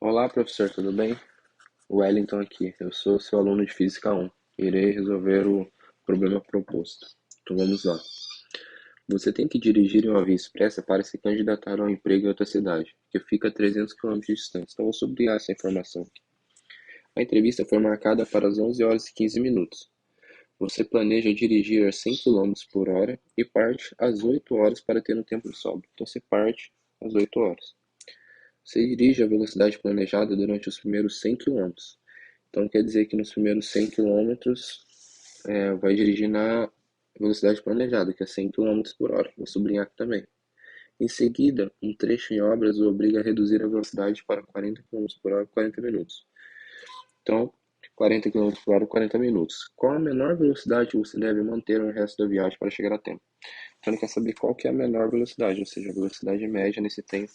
Olá, professor, tudo bem? Wellington aqui. Eu sou seu aluno de Física 1. Irei resolver o problema proposto. Então vamos lá. Você tem que dirigir em uma via expressa para se candidatar a um emprego em outra cidade, que fica a 300 quilômetros de distância. Então vou sublinhar essa informação aqui. A entrevista foi marcada para as 11 horas e 15 minutos. Você planeja dirigir a 100 quilômetros por hora e parte às 8 horas para ter um tempo de sobra. Então você parte às 8 horas. Você dirige a velocidade planejada durante os primeiros 100 quilômetros. Então quer dizer que nos primeiros 100 quilômetros vai dirigir na velocidade planejada, que é 100 quilômetros por hora. Vou sublinhar aqui também. Em seguida, um trecho em obras o obriga a reduzir a velocidade para 40 quilômetros por hora por 40 minutos. Então, 40 quilômetros por hora, 40 minutos. Qual a menor velocidade que você deve manter no resto da viagem para chegar a tempo? Então, ele quer saber qual que é a menor velocidade, ou seja, a velocidade média nesse tempo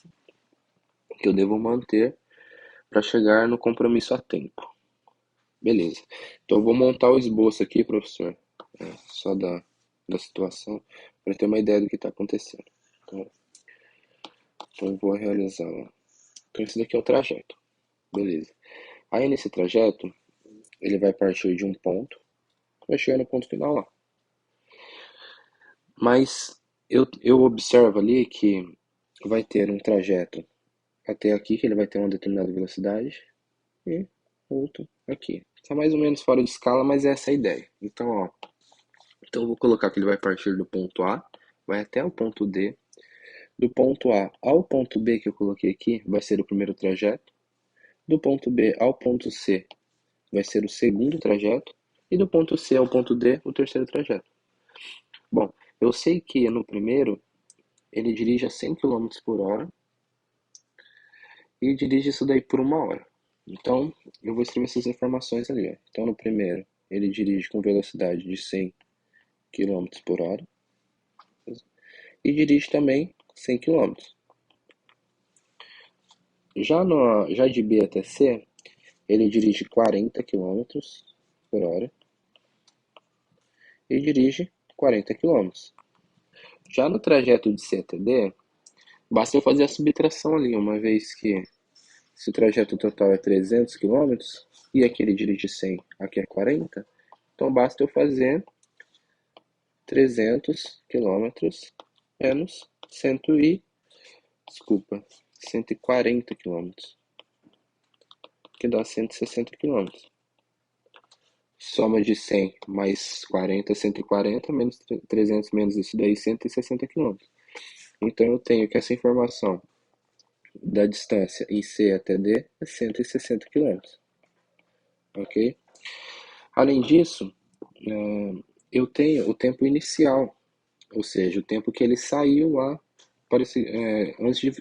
que eu devo manter para chegar no compromisso a tempo. Beleza. Então eu vou montar o esboço aqui, professor, só da situação, para ter uma ideia do que está acontecendo. Então eu vou realizar lá. Então esse daqui é o trajeto. Beleza. Aí nesse trajeto, ele vai partir de um ponto, vai chegar no ponto final lá. Mas eu observo ali que vai ter um trajeto até aqui, que ele vai ter uma determinada velocidade, e outro aqui. Está mais ou menos fora de escala, mas essa é a ideia. Então, ó, então eu vou colocar que ele vai partir do ponto A, vai até o ponto D. Do ponto A ao ponto B que eu coloquei aqui vai ser o primeiro trajeto. Do ponto B ao ponto C vai ser o segundo trajeto. E do ponto C ao ponto D, o terceiro trajeto. Bom, eu sei que no primeiro ele dirige a 100 quilômetros por hora e dirige isso daí por uma hora. Então, eu vou escrever essas informações ali. Ó. Então, no primeiro, ele dirige com velocidade de 100 quilômetros por hora e dirige também 100 quilômetros. Já de B até C, ele dirige 40 quilômetros por hora e dirige 40 quilômetros. Já no trajeto de C até D, basta eu fazer a subtração ali, uma vez que se o trajeto total é 300 quilômetros e aqui ele dirige 100, aqui é 40, então basta eu fazer 300 quilômetros menos 140 quilômetros, que dá 160 quilômetros. Soma de 100 mais 40, 140, menos 300 menos isso daí, 160 quilômetros. Então eu tenho que essa informação da distância em C até D é 160 quilômetros, ok? Além disso, eu tenho o tempo inicial, ou seja, o tempo que ele saiu lá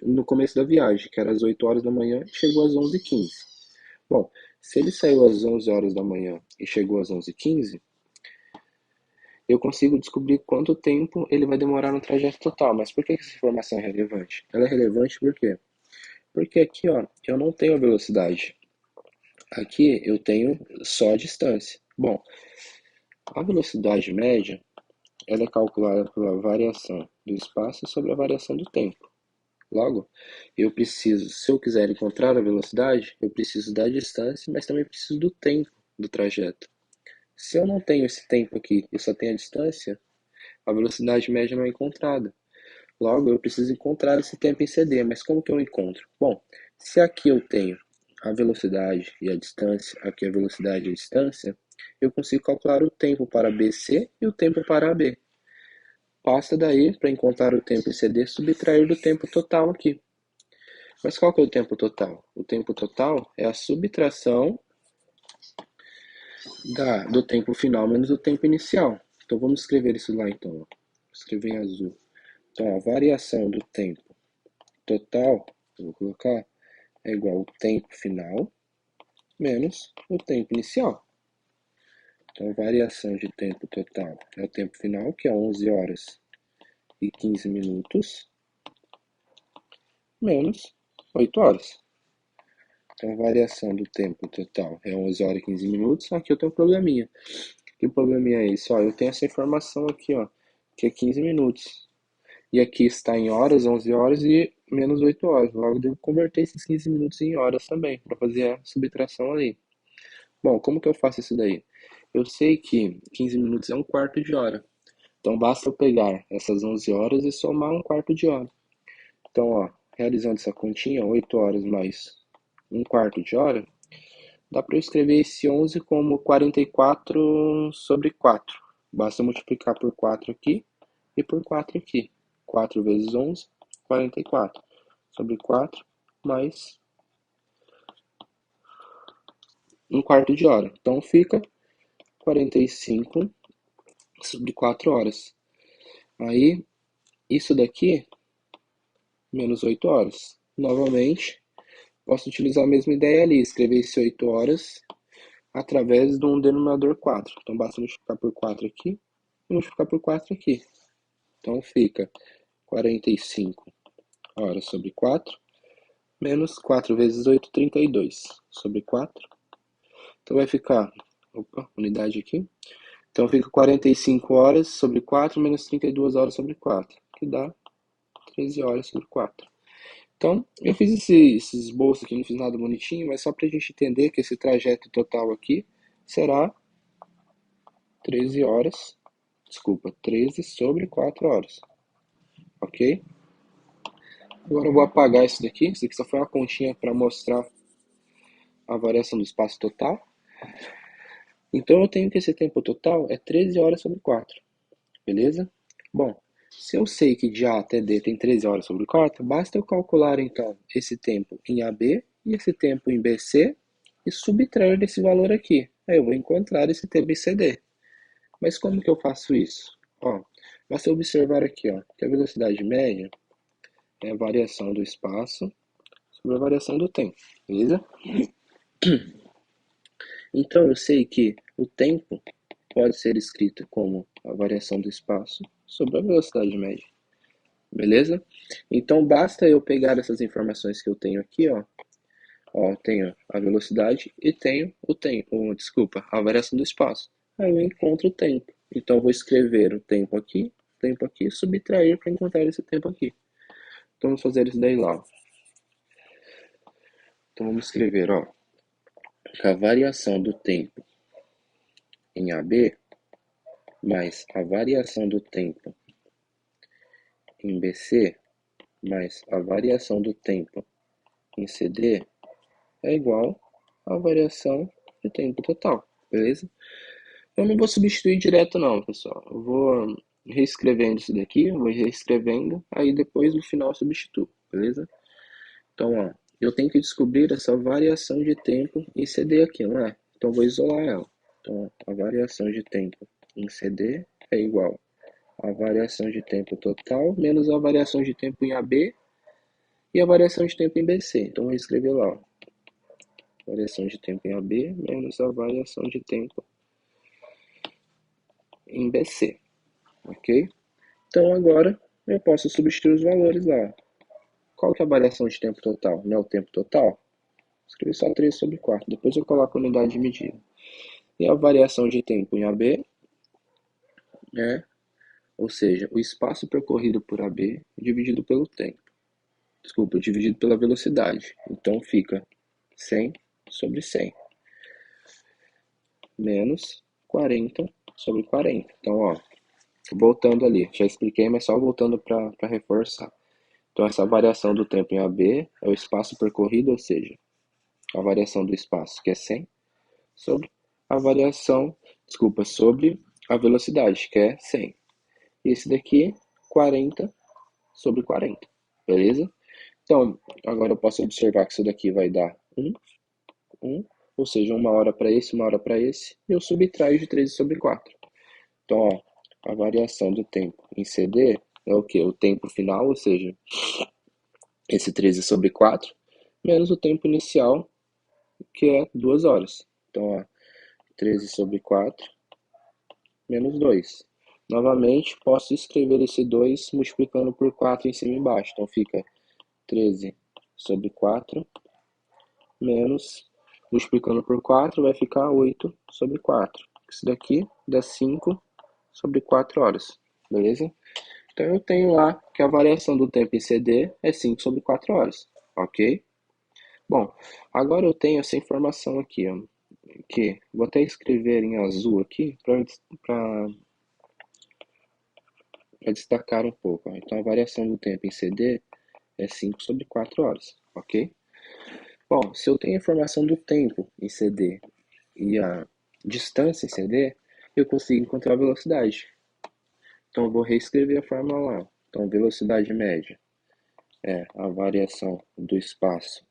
no começo da viagem, que era às 8 horas da manhã, e chegou às 11h15. Bom, se ele saiu às 11 horas da manhã e chegou às 11h15, eu consigo descobrir quanto tempo ele vai demorar no trajeto total. Mas por que essa informação é relevante? Ela é relevante por quê? Porque aqui, ó, eu não tenho a velocidade. Aqui eu tenho só a distância. Bom, a velocidade média ela é calculada pela variação do espaço sobre a variação do tempo. Logo, eu preciso, se eu quiser encontrar a velocidade, eu preciso da distância, mas também preciso do tempo do trajeto. Se eu não tenho esse tempo aqui e só tenho a distância, a velocidade média não é encontrada. Logo, eu preciso encontrar esse tempo em CD, mas como que eu encontro? Bom, se aqui eu tenho a velocidade e a distância, aqui a velocidade e a distância, eu consigo calcular o tempo para BC e o tempo para AB. Basta daí, para encontrar o tempo em CD, subtrair do tempo total aqui. Mas qual que é o tempo total? O tempo total é a subtração do tempo final menos o tempo inicial. Então vamos escrever isso lá então. Vou escrever em azul. Então a variação do tempo total, eu vou colocar, é igual ao tempo final menos o tempo inicial. Então a variação de tempo total é o tempo final, que é 11 horas e 15 minutos, menos 8 horas. Então a variação do tempo total é 11 horas e 15 minutos. Aqui eu tenho um probleminha. Que probleminha é esse? Ó, eu tenho essa informação aqui, ó, que é 15 minutos. E aqui está em horas, 11 horas e menos 8 horas. Logo, devo converter esses 15 minutos em horas também, para fazer a subtração ali. Bom, como que eu faço isso daí? Eu sei que 15 minutos é um quarto de hora. Então, basta eu pegar essas 11 horas e somar um quarto de hora. Então, ó, realizando essa continha, 8 horas mais um quarto de hora, dá para eu escrever esse 11 como 44 sobre 4. Basta multiplicar por 4 aqui e por 4 aqui. 4 vezes 11, 44. Sobre 4 mais um quarto de hora. Então fica 45 sobre 4 horas. Aí, isso daqui, menos 8 horas. Novamente, posso utilizar a mesma ideia ali, escrever esse 8 horas através de um denominador 4. Então basta multiplicar por 4 aqui e multiplicar por 4 aqui. Então fica 45 horas sobre 4, menos 4 vezes 8, 32 sobre 4. Então vai ficar, unidade aqui. Então fica 45 horas sobre 4 menos 32 horas sobre 4, que dá 13 horas sobre 4. Então, eu fiz esse esboço aqui, não fiz nada bonitinho, mas só para a gente entender que esse trajeto total aqui será 13 horas, desculpa, 13 sobre 4 horas, ok? Agora eu vou apagar isso daqui só foi uma continha para mostrar a variação do espaço total. Então eu tenho que esse tempo total é 13 horas sobre 4, beleza? Bom, se eu sei que de A até D tem 13 horas sobre 4, basta eu calcular então esse tempo em AB e esse tempo em BC e subtrair desse valor aqui. Aí eu vou encontrar esse tempo em CD. Mas como que eu faço isso? Ó, basta observar aqui, ó, que a velocidade média é a variação do espaço sobre a variação do tempo, beleza? Então eu sei que o tempo pode ser escrito como a variação do espaço sobre a velocidade média, beleza? Então basta eu pegar essas informações que eu tenho aqui, ó, tenho a velocidade e tenho o tempo, desculpa, a variação do espaço. Aí eu encontro o tempo. Então eu vou escrever o tempo aqui, subtrair para encontrar esse tempo aqui. Então vamos fazer isso daí lá. Então vamos escrever, ó, que a variação do tempo em AB mais a variação do tempo em BC mais a variação do tempo em CD é igual à variação de tempo total, beleza? Eu não vou substituir direto não, pessoal. Eu vou reescrevendo isso daqui, vou reescrevendo, aí depois no final eu substituo, beleza? Então, ó, eu tenho que descobrir essa variação de tempo em CD aqui, não é? Então eu vou isolar ela. Então, a variação de tempo em CD é igual à variação de tempo total menos a variação de tempo em AB e a variação de tempo em BC. Então eu vou escrever lá, ó, variação de tempo em AB menos a variação de tempo em BC, ok? Então agora eu posso substituir os valores lá. Qual que é a variação de tempo total? Não é o tempo total? Escrevi só 3 sobre 4. Depois eu coloco a unidade de medida. E a variação de tempo em AB é, ou seja, o espaço percorrido por AB dividido pelo tempo. Desculpa, dividido pela velocidade. Então fica 100 sobre 100 menos 40 sobre 40. Então, ó, voltando ali, já expliquei, mas só voltando para reforçar. Então, essa variação do tempo em AB é o espaço percorrido, ou seja, a variação do espaço, que é 100, sobre a variação, desculpa, sobre a velocidade, que é 100. E esse daqui, 40 sobre 40, beleza? Então, agora eu posso observar que isso daqui vai dar 1, ou seja, 1 hora para esse, 1 hora para esse, e eu subtraio de 13 sobre 4. Então, ó, a variação do tempo em CD é o que? O tempo final, ou seja, esse 13 sobre 4, menos o tempo inicial, que é 2 horas. Então, ó, 13 sobre 4 menos 2. Novamente, posso escrever esse 2 multiplicando por 4 em cima e embaixo. Então, fica 13 sobre 4 menos, multiplicando por 4, vai ficar 8 sobre 4. Isso daqui dá 5 sobre 4 horas, beleza? Então eu tenho lá que a variação do tempo em CD é 5 sobre 4 horas, ok? Bom, agora eu tenho essa informação aqui, ó, que vou até escrever em azul aqui para destacar um pouco. Ó. Então a variação do tempo em CD é 5 sobre 4 horas, ok? Bom, se eu tenho a informação do tempo em CD e a distância em CD, eu consigo encontrar a velocidade. Então eu vou reescrever a fórmula lá. Então velocidade média é a variação do espaço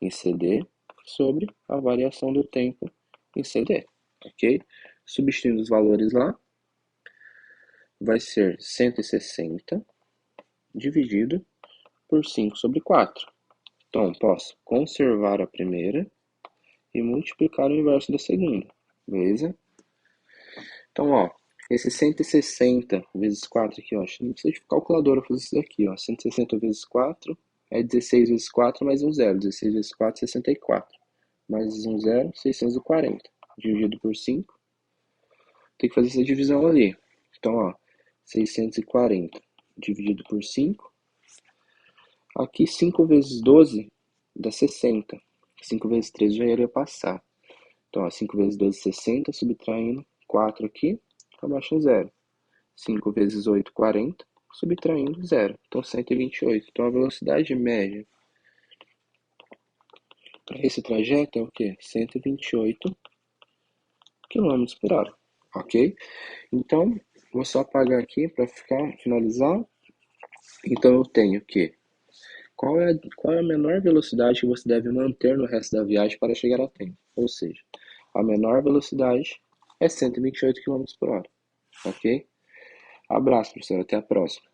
em CD sobre a variação do tempo em CD, ok? Substituindo os valores lá, vai ser 160 dividido por 5 sobre 4. Então, posso conservar a primeira e multiplicar o inverso da segunda, beleza? Então, ó, esse 160 vezes 4 aqui, ó, acho que não precisa de calculadora fazer isso daqui, ó. 160 vezes 4 é 16 vezes 4 mais um zero. 16 vezes 4, 64. Mais um zero, 640. Dividido por 5. Tem que fazer essa divisão ali. Então, ó, 640 dividido por 5. Aqui 5 vezes 12 dá 60. 5 vezes 3 já iria passar. Então, ó, 5 vezes 12, 60, subtraindo 4 aqui, abaixo um zero. 5 vezes 8, 40, subtraindo zero. Então, 128. Então, a velocidade média para esse trajeto é o quê? 128 km por hora, ok? Então, vou só apagar aqui para finalizar. Então, eu tenho que qual é a menor velocidade que você deve manter no resto da viagem para chegar a tempo? Ou seja, a menor velocidade é 128 km por hora, ok? Abraço, professor. Até a próxima.